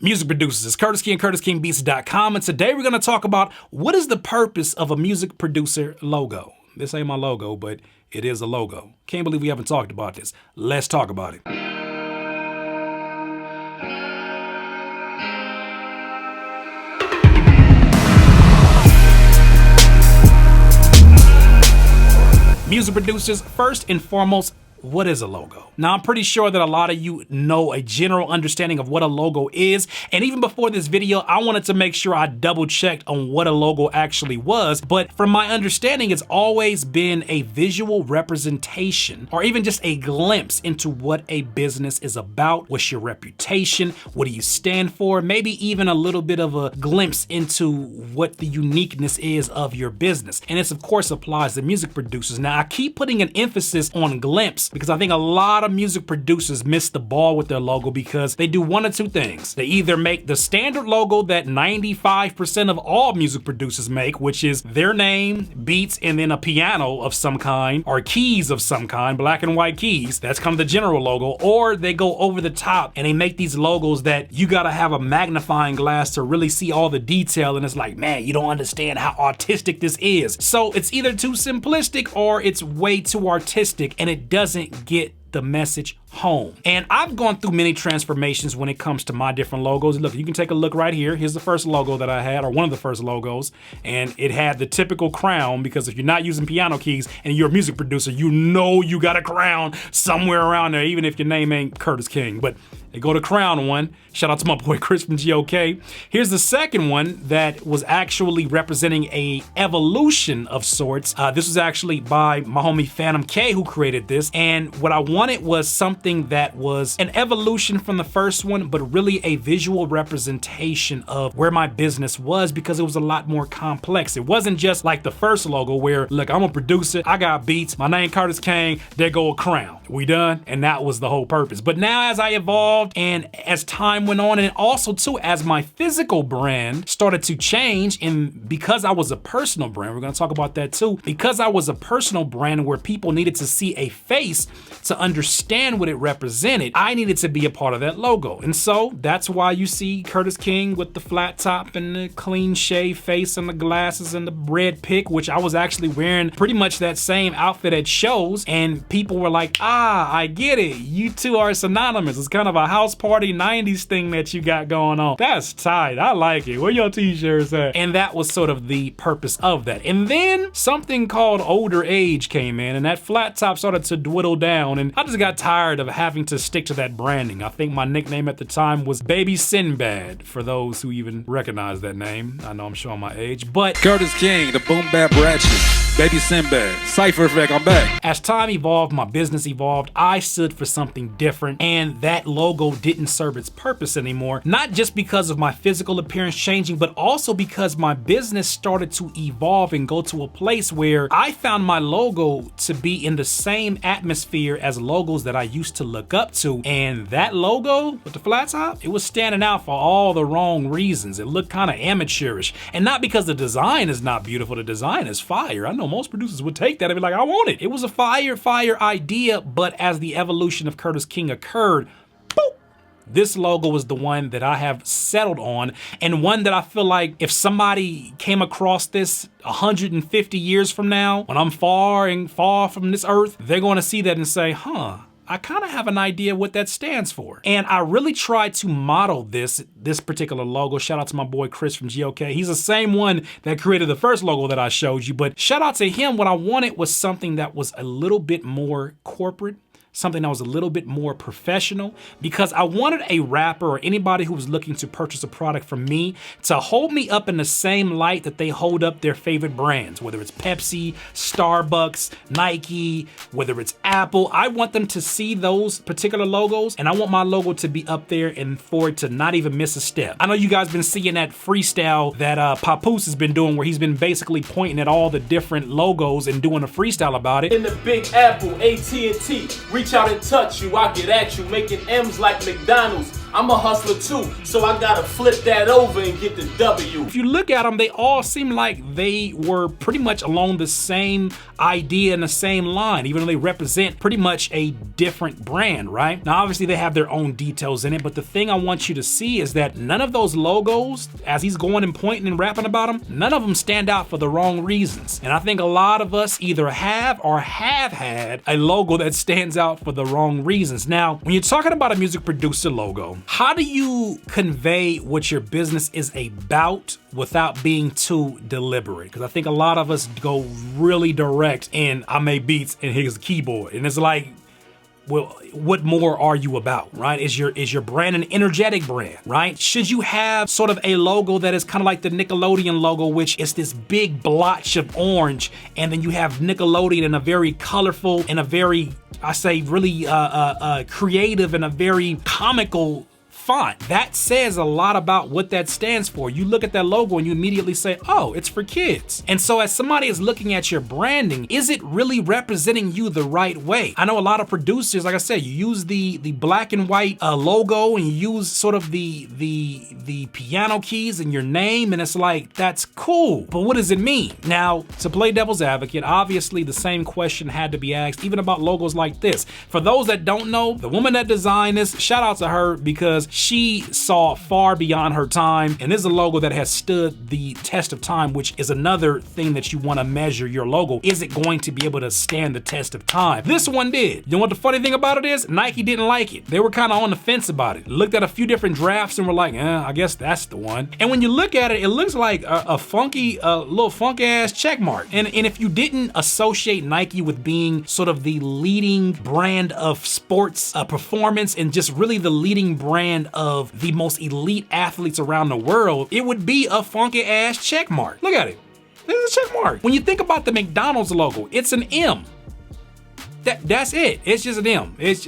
Music producers, it's Curtis King, CurtisKingBeats.com, and today we're going to talk about what is the purpose of a music producer logo. This ain't my logo, but it is a logo. Can't believe we haven't talked about this. Let's talk about it. Music producers, first and foremost, what is a logo? Now, I'm pretty sure that a lot of you know a general understanding of what a logo is. And even before this video, I wanted to make sure I double checked on what a logo actually was. But from my understanding, it's always been a visual representation or even just a glimpse into what a business is about. What's your reputation? What do you stand for? Maybe even a little bit of a glimpse into what the uniqueness is of your business. And this, of course, applies to music producers. Now, I keep putting an emphasis on glimpse because I think a lot of music producers miss the ball with their logo because they do one of two things. They either make the standard logo that 95% of all music producers make, which is their name, beats, and then a piano of some kind, or keys of some kind, black and white keys. That's kind of the general logo. Or they go over the top and they make these logos that you gotta have a magnifying glass to really see all the detail, and it's like, man, you don't understand how artistic this is. So it's either too simplistic or it's way too artistic, and it doesn't get the message home. And I've gone through many transformations when it comes to my different logos. Look, you can take a look right here. Here's the first logo that I had, or one of the first logos, and it had the typical crown, because if you're not using piano keys and you're a music producer, you know you got a crown somewhere around there, even if your name ain't Curtis King. But they go to crown one. Shout out to my boy Chris from GOK. Here's the second one that was actually representing a evolution of sorts. This was actually by my homie Phantom K, who created this. And what I wanted was something that was an evolution from the first one, but really a visual representation of where my business was, because it was a lot more complex. It wasn't just like the first logo where, look, I'm a producer, I got beats, my name Curtis King, there go a crown. We done? And that was the whole purpose. But now as I evolved and as time went on, and also too as my physical brand started to change, and because I was a personal brand, we're gonna talk about that too, because I was a personal brand where people needed to see a face to understand what it represented, I needed to be a part of that logo. And so that's why you see Curtis King with the flat top and the clean shave face and the glasses and the red pick, which I was actually wearing pretty much that same outfit at shows, and people were like, ah, I get it, you two are synonymous. It's kind of a house party 90s thing that you got going on. That's tight, I like it. Where your t-shirts at? And that was sort of the purpose of that. And then something called older age came in, and that flat top started to dwindle down, and I just got tired of having to stick to that branding. I think my nickname at the time was Baby Sinbad, for those who even recognize that name. I know I'm showing my age, but Curtis King, the boom bap ratchet. Baby Sinbad, Cypher Effect, I'm back. As time evolved, my business evolved, I stood for something different, and that logo didn't serve its purpose anymore. Not just because of my physical appearance changing, but also because my business started to evolve and go to a place where I found my logo to be in the same atmosphere as logos that I used to look up to. And that logo with the flat top, it was standing out for all the wrong reasons. It looked kind of amateurish, and not because the design is not beautiful. The design is fire. I know most producers would take that and be like, I want it. It was a fire idea, but as the evolution of Curtis King occurred, boop, this logo was the one that I have settled on, and one that I feel like if somebody came across this 150 years from now, when I'm far from this earth, they're going to see that and say, huh, I kind of have an idea what that stands for. And I really tried to model this particular logo. Shout out to my boy Chris from GOK. He's the same one that created the first logo that I showed you, but shout out to him. What I wanted was something that was a little bit more corporate, something that was a little bit more professional, because I wanted a rapper or anybody who was looking to purchase a product from me to hold me up in the same light that they hold up their favorite brands, whether it's Pepsi, Starbucks, Nike, whether it's Apple. I want them to see those particular logos, and I want my logo to be up there and for it to not even miss a step. I know you guys been seeing that freestyle that Papoose has been doing, where he's been basically pointing at all the different logos and doing a freestyle about it. In the Big Apple, AT&T, reach out and touch you, I get at you, making M's like McDonald's. I'm a hustler too, so I gotta flip that over and get the W. If you look at them, they all seem like they were pretty much along the same idea and the same line, even though they represent pretty much a different brand, right? Now, obviously they have their own details in it, but the thing I want you to see is that none of those logos, as he's going and pointing and rapping about them, none of them stand out for the wrong reasons. And I think a lot of us either have or have had a logo that stands out for the wrong reasons. Now, when you're talking about a music producer logo, how do you convey what your business is about without being too deliberate? Because I think a lot of us go really direct in I made beats and here's the keyboard. And it's like, well, what more are you about, right? Is your brand an energetic brand, right? Should you have sort of a logo that is kind of like the Nickelodeon logo, which is this big blotch of orange, and then you have Nickelodeon in a very colorful and a very, I say, really creative and a very comical font? That says a lot about what that stands for. You look at that logo and you immediately say, oh, it's for kids. And so as somebody is looking at your branding, is it really representing you the right way? I know a lot of producers, like I said, you use the black and white logo and you use sort of the piano keys and your name, and it's like, that's cool, but what does it mean? Now, to play devil's advocate, obviously the same question had to be asked even about logos like this. For those that don't know, the woman that designed this, shout out to her, because she saw far beyond her time, and this is a logo that has stood the test of time, which is another thing that you want to measure your logo. Is it going to be able to stand the test of time? This one did. You know what the funny thing about it is? Nike didn't like it. They were kind of on the fence about it. Looked at a few different drafts and were like, I guess that's the one. And when you look at it, it looks like a little funky ass check mark. And if you didn't associate Nike with being sort of the leading brand of sports performance and just really the leading brand of the most elite athletes around the world, it would be a funky ass check mark. Look at it. This is a check mark. When you think about the McDonald's logo, it's an M. That's it. It's just an M. It's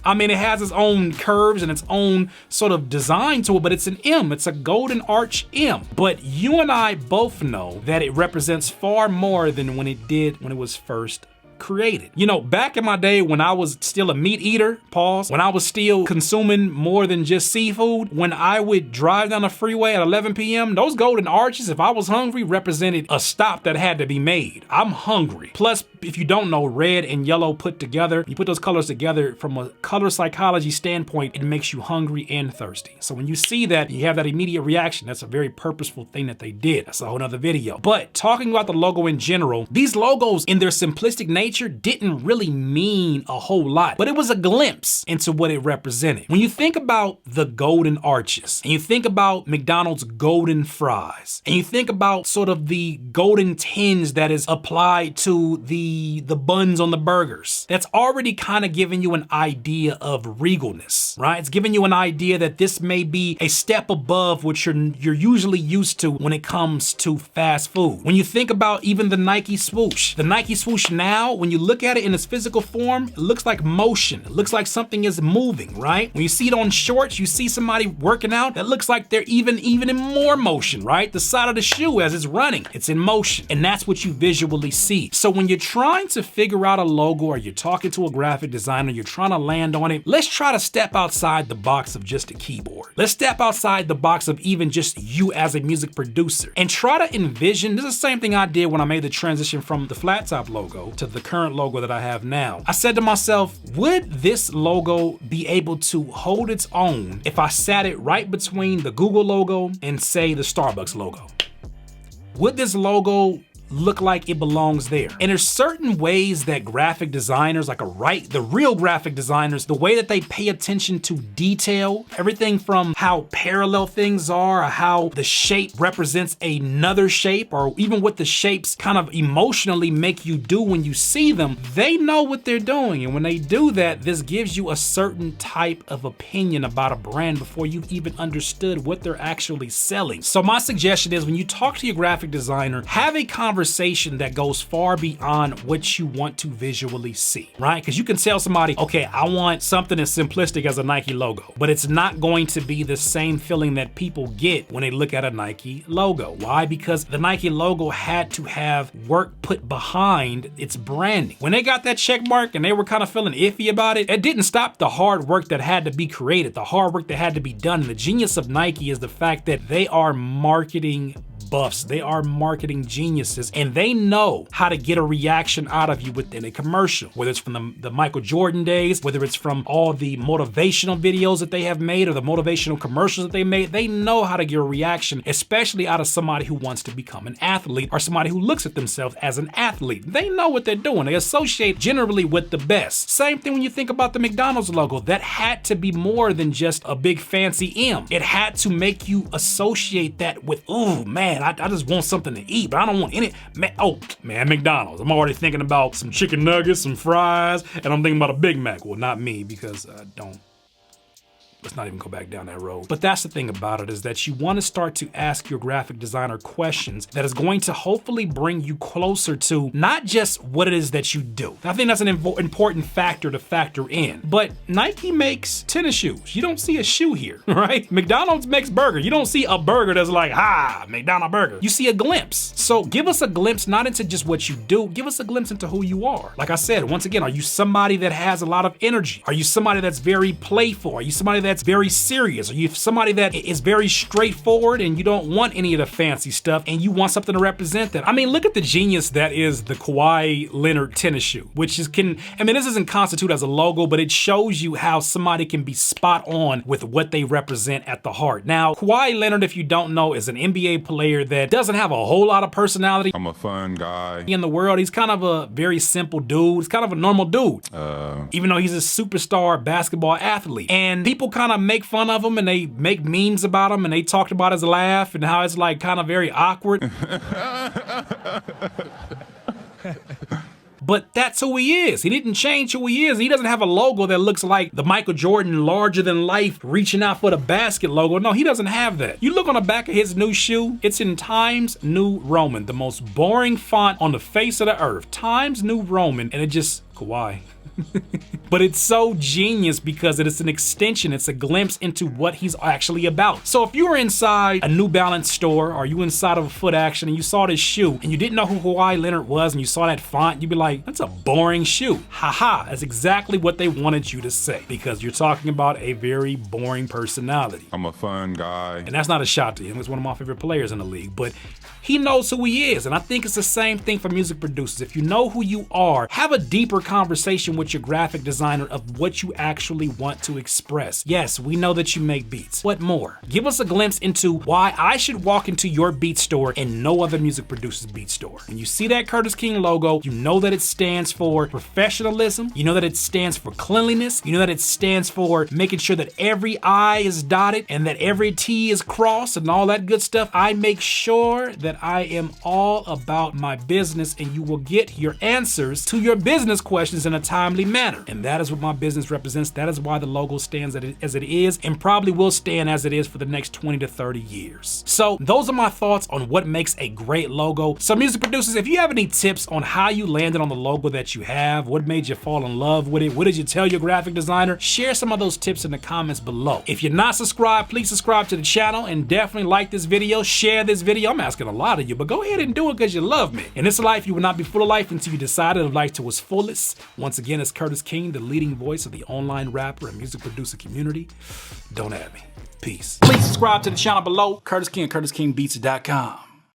I mean, it has its own curves and its own sort of design to it, but it's an M. It's a golden arch M. But you and I both know that it represents far more than when it did when it was first created. You know, back in my day when I was still a meat eater, when I was still consuming more than just seafood, when I would drive down the freeway at 11 p.m., those golden arches, if I was hungry, represented a stop that had to be made. I'm hungry. Plus, if you don't know, red and yellow put together, you put those colors together from a color psychology standpoint, it makes you hungry and thirsty. So when you see that, you have that immediate reaction. That's a very purposeful thing that they did. That's a whole nother video. But talking about the logo in general, these logos in their simplistic nature didn't really mean a whole lot, but it was a glimpse into what it represented. When you think about the golden arches, and you think about McDonald's golden fries, and you think about sort of the golden tinge that is applied to the buns on the burgers, that's already kind of giving you an idea of regalness, right? It's giving you an idea that this may be a step above what you're usually used to when it comes to fast food. When you think about even the Nike swoosh now, when you look at it in its physical form, it looks like motion. It looks like something is moving, right? When you see it on shorts, you see somebody working out, that looks like they're even in more motion, right? The side of the shoe as it's running, it's in motion. And that's what you visually see. So when you're trying to figure out a logo, or you're talking to a graphic designer, you're trying to land on it, let's try to step outside the box of just a keyboard. Let's step outside the box of even just you as a music producer and try to envision, this is the same thing I did when I made the transition from the flat top logo to the current logo that I have now. I said to myself, would this logo be able to hold its own if I sat it right between the Google logo and say the Starbucks logo? Would this logo look like it belongs there? And there's certain ways that graphic designers, the real graphic designers, the way that they pay attention to detail, everything from how parallel things are, or how the shape represents another shape, or even what the shapes kind of emotionally make you do when you see them, they know what they're doing. And when they do that, this gives you a certain type of opinion about a brand before you've even understood what they're actually selling. So my suggestion is, when you talk to your graphic designer, have a conversation conversation that goes far beyond what you want to visually see, right? Because you can tell somebody, okay, I want something as simplistic as a Nike logo, but it's not going to be the same feeling that people get when they look at a Nike logo. Why? Because the Nike logo had to have work put behind its branding. When they got that check mark and they were kind of feeling iffy about it, it didn't stop the hard work that had to be created, the hard work that had to be done. And the genius of Nike is the fact that they are marketing buffs. They are marketing geniuses, and they know how to get a reaction out of you within a commercial, whether it's from the Michael Jordan days, whether it's from all the motivational videos that they have made or the motivational commercials that they made. They know how to get a reaction, especially out of somebody who wants to become an athlete or somebody who looks at themselves as an athlete. They know what they're doing. They associate generally with the best. Same thing when you think about the McDonald's logo. That had to be more than just a big fancy M. It had to make you associate that with, ooh, man, I just want something to eat, but I don't want any, man, oh, man, McDonald's. I'm already thinking about some chicken nuggets, some fries, and I'm thinking about a Big Mac. Well, not me, because I don't. Let's not even go back down that road. But that's the thing about it, is that you want to start to ask your graphic designer questions that is going to hopefully bring you closer to not just what it is that you do. I think that's an important factor to factor in. But Nike makes tennis shoes. You don't see a shoe here, right? McDonald's makes burger. You don't see a burger that's like, McDonald's burger. You see a glimpse. So give us a glimpse, not into just what you do, give us a glimpse into who you are. Like I said, once again, are you somebody that has a lot of energy? Are you somebody that's very playful? Are you somebody that's very serious? Are you somebody that is very straightforward and you don't want any of the fancy stuff and you want something to represent that? I mean, look at the genius that is the Kawhi Leonard tennis shoe, which is this doesn't constitute as a logo, but it shows you how somebody can be spot on with what they represent at the heart. Now, Kawhi Leonard, if you don't know, is an NBA player that doesn't have a whole lot of personality. I'm a fun guy in the world. He's kind of a very simple dude. He's kind of a normal dude, even though he's a superstar basketball athlete. And people kind of make fun of him and they make memes about him and they talked about his laugh and how it's like kind of very awkward. But that's who he is. He didn't change who he is. He doesn't have a logo that looks like the Michael Jordan larger than life reaching out for the basket logo. No, he doesn't have that. You look on the back of his new shoe, it's in Times New Roman, the most boring font on the face of the earth. Times New Roman, and it just, Kawhi. But it's so genius because it is an extension. It's a glimpse into what he's actually about. So if you were inside a New Balance store or you inside of a Foot Action and you saw this shoe and you didn't know who Kawhi Leonard was and you saw that font, you'd be like, that's a boring shoe. Haha, that's exactly what they wanted you to say because you're talking about a very boring personality. I'm a fun guy. And that's not a shot to him. He's one of my favorite players in the league, but he knows who he is. And I think it's the same thing for music producers. If you know who you are, have a deeper conversation with your graphic designer of what you actually want to express. Yes, we know that you make beats. What more? Give us a glimpse into why I should walk into your beat store and no other music producer's beat store. When you see that Curtis King logo, you know that it stands for professionalism. You know that it stands for cleanliness. You know that it stands for making sure that every I is dotted and that every T is crossed and all that good stuff. I make sure that I am all about my business and you will get your answers to your business questions in a timely manner. And that is what my business represents. That is why the logo stands as it is and probably will stand as it is for the next 20 to 30 years. So those are my thoughts on what makes a great logo. So music producers, if you have any tips on how you landed on the logo that you have, what made you fall in love with it, what did you tell your graphic designer, share some of those tips in the comments below. If you're not subscribed, please subscribe to the channel and definitely like this video, share this video. I'm asking a lot of you, but go ahead and do it because you love me. In this life, you will not be full of life until you decide to live life to its fullest. Once again, it's Curtis King, the leading voice of the online rapper and music producer community. Don't at me. Peace. Please subscribe to the channel below, Curtis King, CurtisKingBeats.com.